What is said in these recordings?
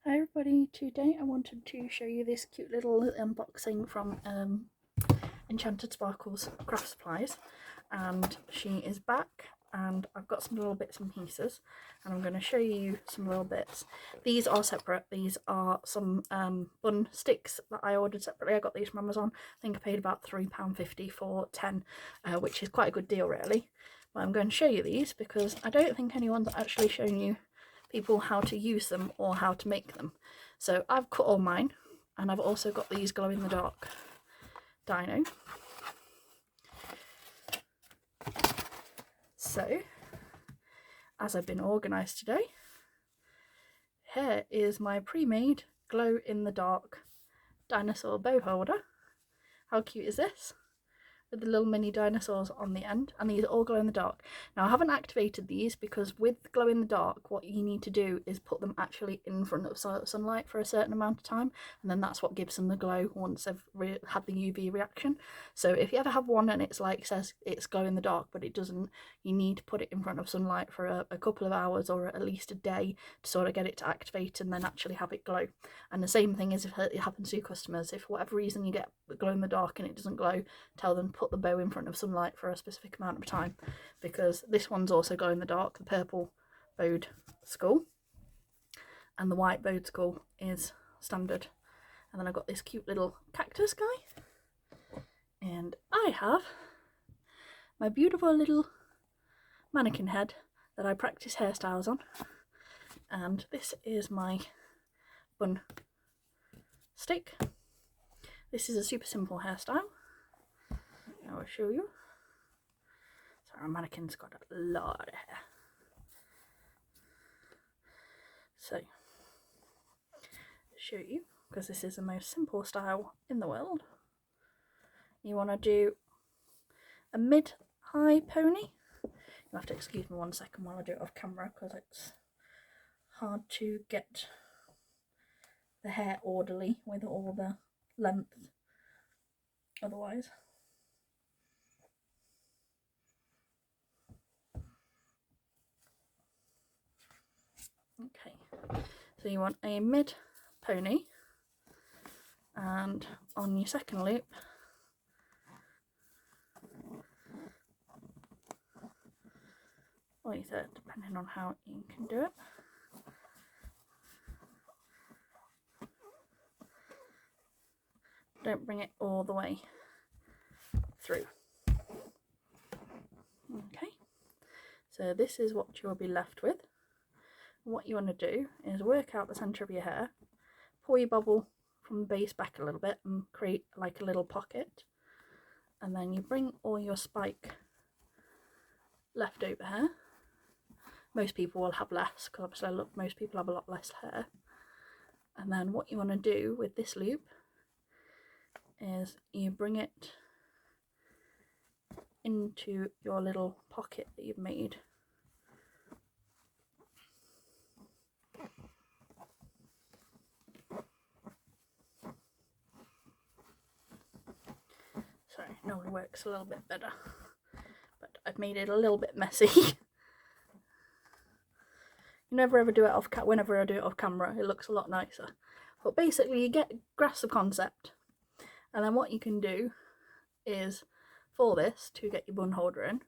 Hi everybody, today I wanted to show you this cute little unboxing from Enchanted Sparkle's Craft Supplies, and she is back and I've got some little bits and pieces and I'm going to show you some little bits. These are separate. These are some bun sticks that I ordered separately. I got these from Amazon. I think I paid about £3.50 for 10, which is quite a good deal really. But I'm going to show you these because I don't think anyone's actually shown you people how to use them or how to make them. So I've cut all mine, and I've also got these glow in the dark dino. So as I've been organised today, here is my pre-made glow in the dark dinosaur bow holder. How cute is this? With the little mini dinosaurs on the end, and these all glow in the dark. Now I haven't activated these because with glow in the dark what you need to do is put them actually in front of sunlight for a certain amount of time, and then that's what gives them the glow once they've had the UV reaction. So if you ever have one and it's like says it's glow in the dark but it doesn't, you need to put it in front of sunlight for a couple of hours or at least a day to sort of get it to activate and then actually have it glow. And the same thing is if it happens to your customers. If for whatever reason you get glow in the dark and it doesn't glow, tell them put the bow in front of sunlight for a specific amount of time, because this one's also glow in the dark, the purple bowed skull, and the white bowed skull is standard. And then I've got this cute little cactus guy, and I have my beautiful little mannequin head that I practice hairstyles on, and this is my bun stick. This is a super simple hairstyle. I will show you. So our mannequin's got a lot of hair. So, show you, because this is the most simple style in the world. You want to do a mid-high pony. You'll have to excuse me 1 second while I do it off camera because it's hard to get the hair orderly with all the length otherwise. Okay, so you want a mid pony, and on your second loop or your third, depending on how you can do it, don't bring it all the way through. Okay, so this is what you'll be left with. What you want to do is work out the centre of your hair, pull your bobble from the base back a little bit and create like a little pocket, and then you bring all your spike leftover hair. Most people will have less because obviously look, most people have a lot less hair. And then what you want to do with this loop is you bring it into your little pocket that you've made. Sorry, it normally works a little bit better, but I've made it a little bit messy. You never ever do it off whenever I do it off camera, it looks a lot nicer. But basically you grasp the concept, and then what you can do is, for this, to get your bun holder in,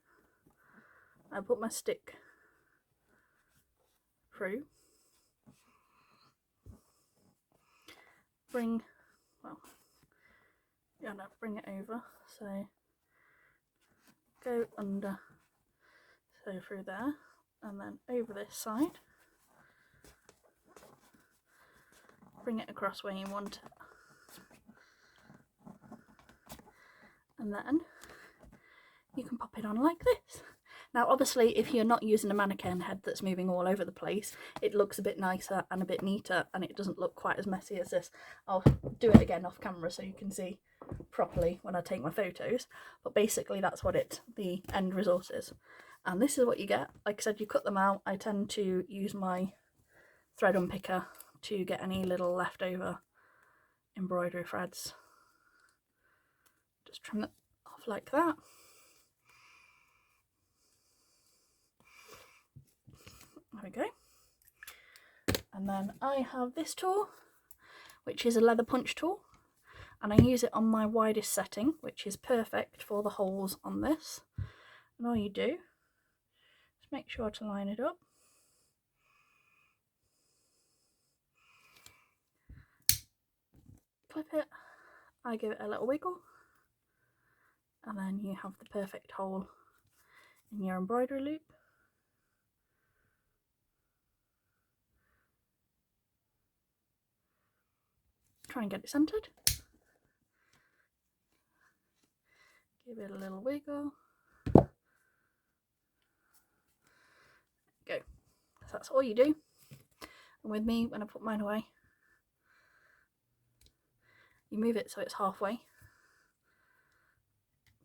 I put my stick through, bring it over, so go under, so through there, and then over this side, bring it across where you want it, and then you can pop it on like this. Now obviously if you're not using a mannequin head that's moving all over the place, it looks a bit nicer and a bit neater, and it doesn't look quite as messy as this. I'll do it again off camera so you can see properly when I take my photos, but basically that's what the end result is. And this is what you get. Like I said, you cut them out. I tend to use my thread unpicker to get any little leftover embroidery threads. Just trim it off like that. There we go. And then I have this tool, which is a leather punch tool, and I use it on my widest setting, which is perfect for the holes on this. And all you do is make sure to line it up. Clip it, I give it a little wiggle, and then you have the perfect hole in your embroidery loop. Try and get it centered. Give it a little wiggle. Go. So that's all you do. And with me, when I put mine away, you move it so it's halfway.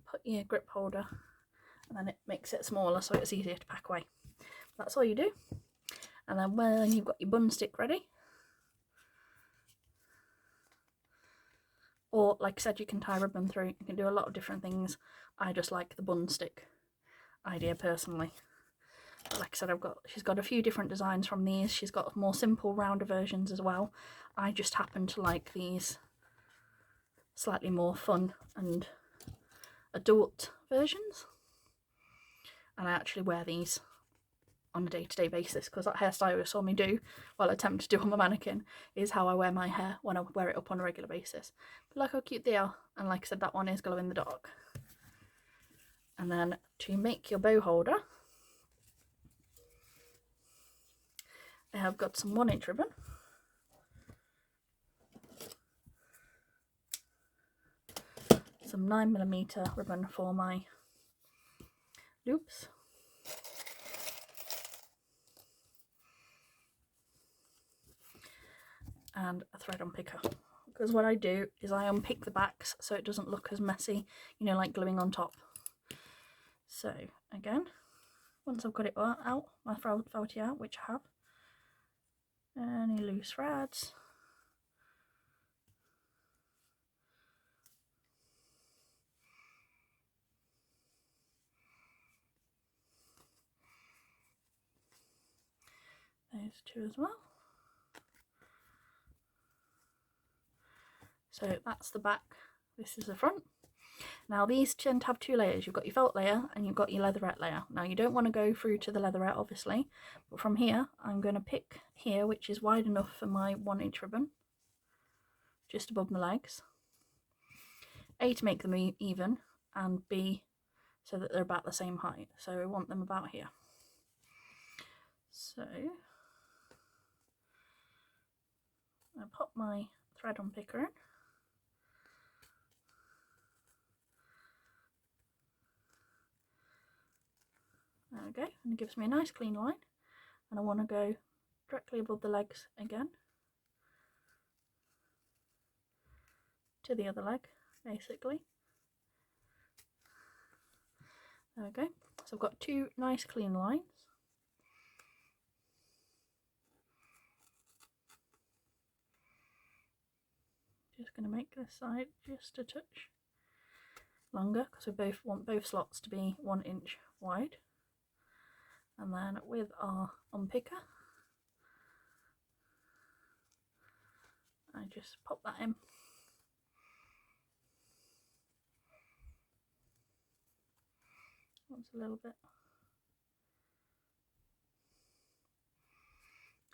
Put your grip holder, and then it makes it smaller so it's easier to pack away. That's all you do. And then when you've got your bun stick ready, or like I said, you can tie ribbon through, you can do a lot of different things. I just like the bun stick idea personally. But like I said, she's got a few different designs from these. She's got more simple, rounder versions as well. I just happen to like these slightly more fun and adult versions. And I actually wear these on a day-to-day basis, because that hairstyle you saw me do, well, attempt to do on the mannequin, is how I wear my hair when I wear it up on a regular basis. But look how cute they are. And like I said, that one is glow in the dark. And then to make your bow holder, I have got some 1-inch ribbon. Some 9mm ribbon for my loops. And a thread unpicker. Because what I do is I unpick the backs so it doesn't look as messy, you know, like gluing on top. So again, once I've got it out, my felty out, which I have, any loose threads, those two as well. So that's the back, this is the front. Now these tend to have 2 layers. You've got your felt layer and you've got your leatherette layer. Now you don't want to go through to the leatherette obviously, but from here I'm going to pick here, which is wide enough for my 1-inch ribbon, just above my legs. A, to make them even, and B, so that they're about the same height. So I want them about here. So I pop my thread unpicker in. There we go, and it gives me a nice clean line. And I want to go directly above the legs again to the other leg, basically. There we go. So I've got 2 nice clean lines. Just going to make this side just a touch longer, because we both want both slots to be 1 inch wide. And then with our unpicker, I just pop that in. That's a little bit.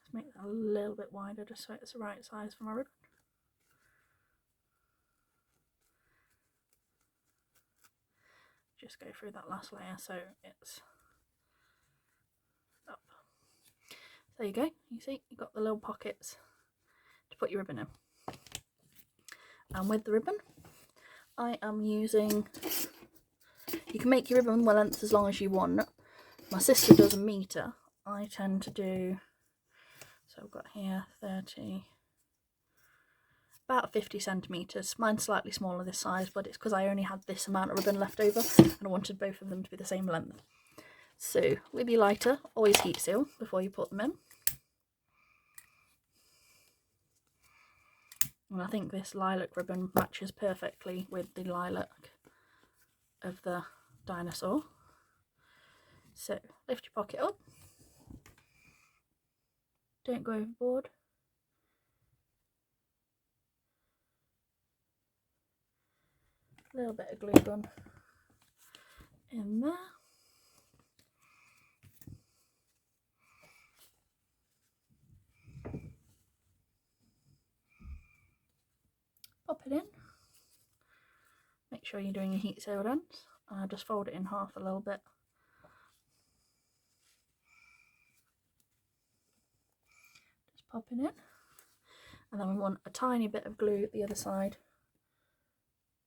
Just make that a little bit wider, just so it's the right size for my ribbon. Just go through that last layer so it's up. There you go. You see, you've got the little pockets to put your ribbon in. And with the ribbon, I am using, you can make your ribbon the length as long as you want. My sister does 1 metre. I tend to do, so I've got here 30, about 50 centimetres. Mine's slightly smaller this size, but it's because I only had this amount of ribbon left over and I wanted both of them to be the same length. So with your lighter, always heat seal before you put them in. And I think this lilac ribbon matches perfectly with the lilac of the dinosaur. So lift your pocket up. Don't go overboard. A little bit of glue gun in there. Pop it in. Make sure you're doing your heat sealed ends. Just fold it in half a little bit. Just pop it in. And then we want a tiny bit of glue at the other side.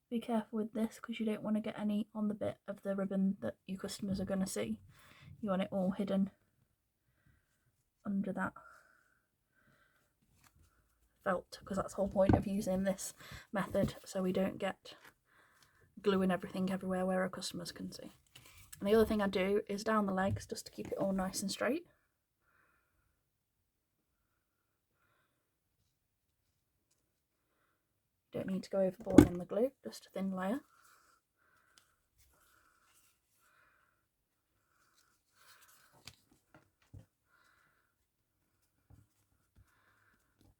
Be careful with this because you don't want to get any on the bit of the ribbon that your customers are going to see. You want it all hidden under that felt, because that's the whole point of using this method, so we don't get gluing everything everywhere where our customers can see. And the other thing I do is down the legs, just to keep it all nice and straight. Don't need to go overboard on the glue, just a thin layer.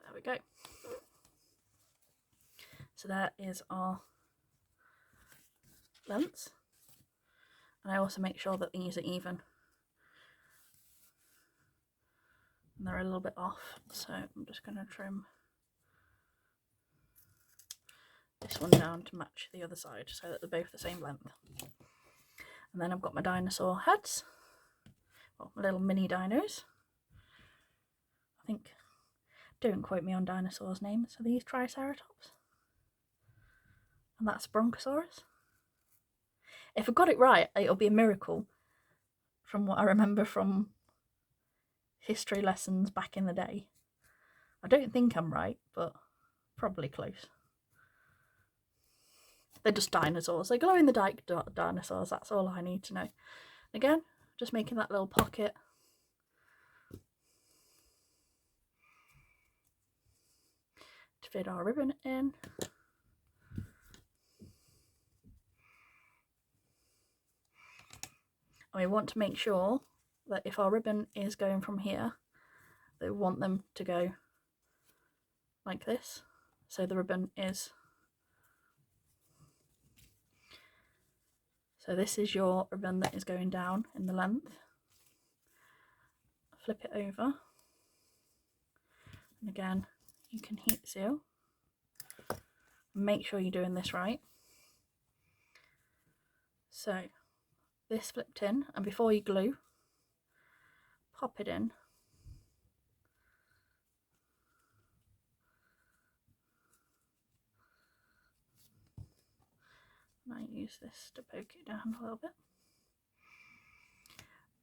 There we go. So there is our lengths. And I also make sure that these are even. And they're a little bit off, so I'm just going to trim this one down to match the other side so that they're both the same length. And then I've got my dinosaur heads, well, my little mini dinos. I think, don't quote me on dinosaurs' names, are these Triceratops? And that's Bronchosaurus. If I got it right, it'll be a miracle from what I remember from history lessons back in the day. I don't think I'm right, but probably close. They're just dinosaurs. They glow in the dark dinosaurs. That's all I need to know. Again, just making that little pocket. To fit our ribbon in. And we want to make sure that if our ribbon is going from here, that we want them to go like this. So the ribbon is... So this is your ribbon that is going down in the length. Flip it over. And again, you can heat seal. Make sure you're doing this right. So this flipped in, and before you glue, pop it in. And I use this to poke it down a little bit.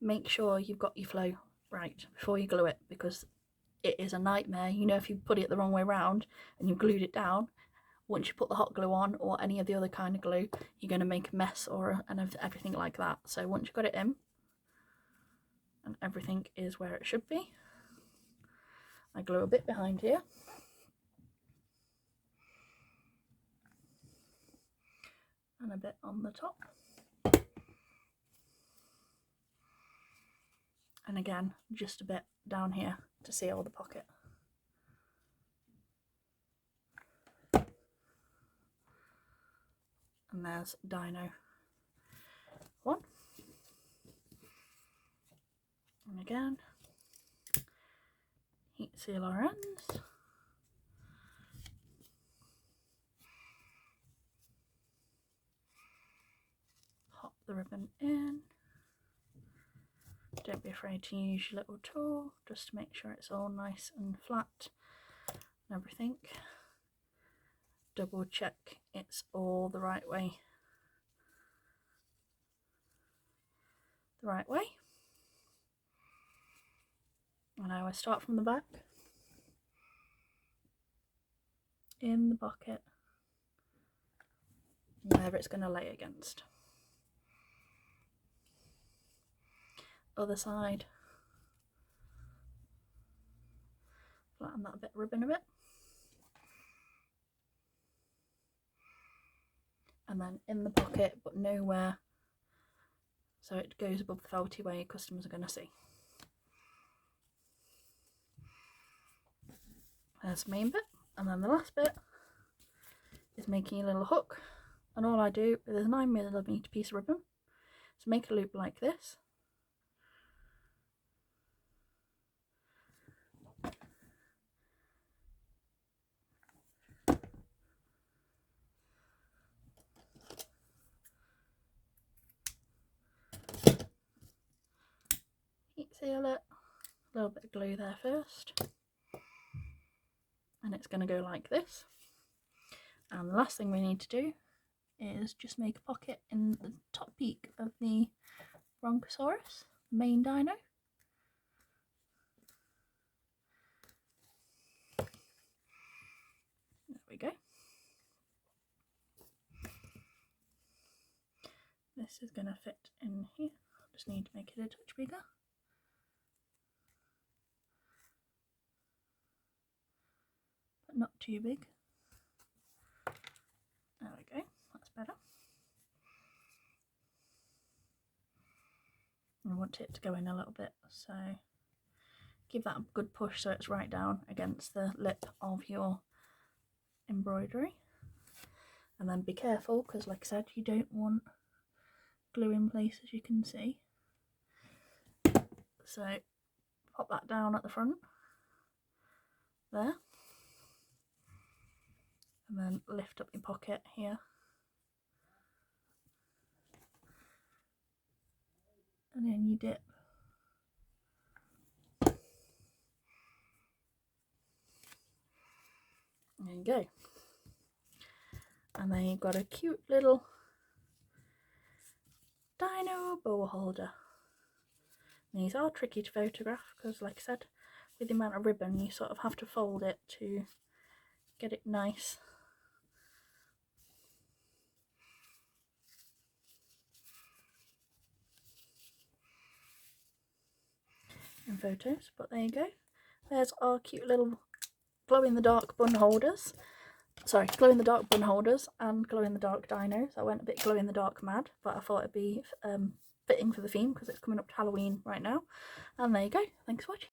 Make sure you've got your flow right before you glue it, because it is a nightmare. You know, if you put it the wrong way around and you glued it down, once you put the hot glue on or any of the other kind of glue, you're going to make a mess and everything like that. So once you've got it in and everything is where it should be, I glue a bit behind here. And a bit on the top. And again, just a bit down here to seal the pocket. And there's Dino 1. And again, heat seal our ends. Pop the ribbon in. Don't be afraid to use your little tool just to make sure it's all nice and flat and everything. Double check it's all the right way. And I always start from the back, in the pocket, where it's going to lay against. Other side, flatten that bit of ribbon a bit. And then in the pocket, but nowhere, so it goes above the felty where your customers are going to see. There's the main bit, and then the last bit is making a little hook. And all I do, there's a 9mm piece of ribbon, so make a loop like this. Heat seal it, a little bit of glue there first, and it's going to go like this. And the last thing we need to do is just make a pocket in the top peak of the Bronchosaurus, main dino. There we go. This is going to fit in here. Just need to make it a touch bigger. But not too big. There we go, that's better. I want it to go in a little bit, so give that a good push so it's right down against the lip of your embroidery. And then be careful, because like I said, you don't want glue in place, as you can see. So pop that down at the front there, and then lift up your pocket here, and then you dip. There you go. And then you've got a cute little dino bow holder. These are tricky to photograph because, like I said, with the amount of ribbon you sort of have to fold it to get it nice. In photos, but there you go. There's our cute little glow-in-the-dark bun holders. Sorry, glow-in-the-dark bun holders and glow-in-the-dark dinos. I went a bit glow-in-the-dark mad, but I thought it'd be fitting for the theme because it's coming up to Halloween right now. And there you go. Thanks for watching.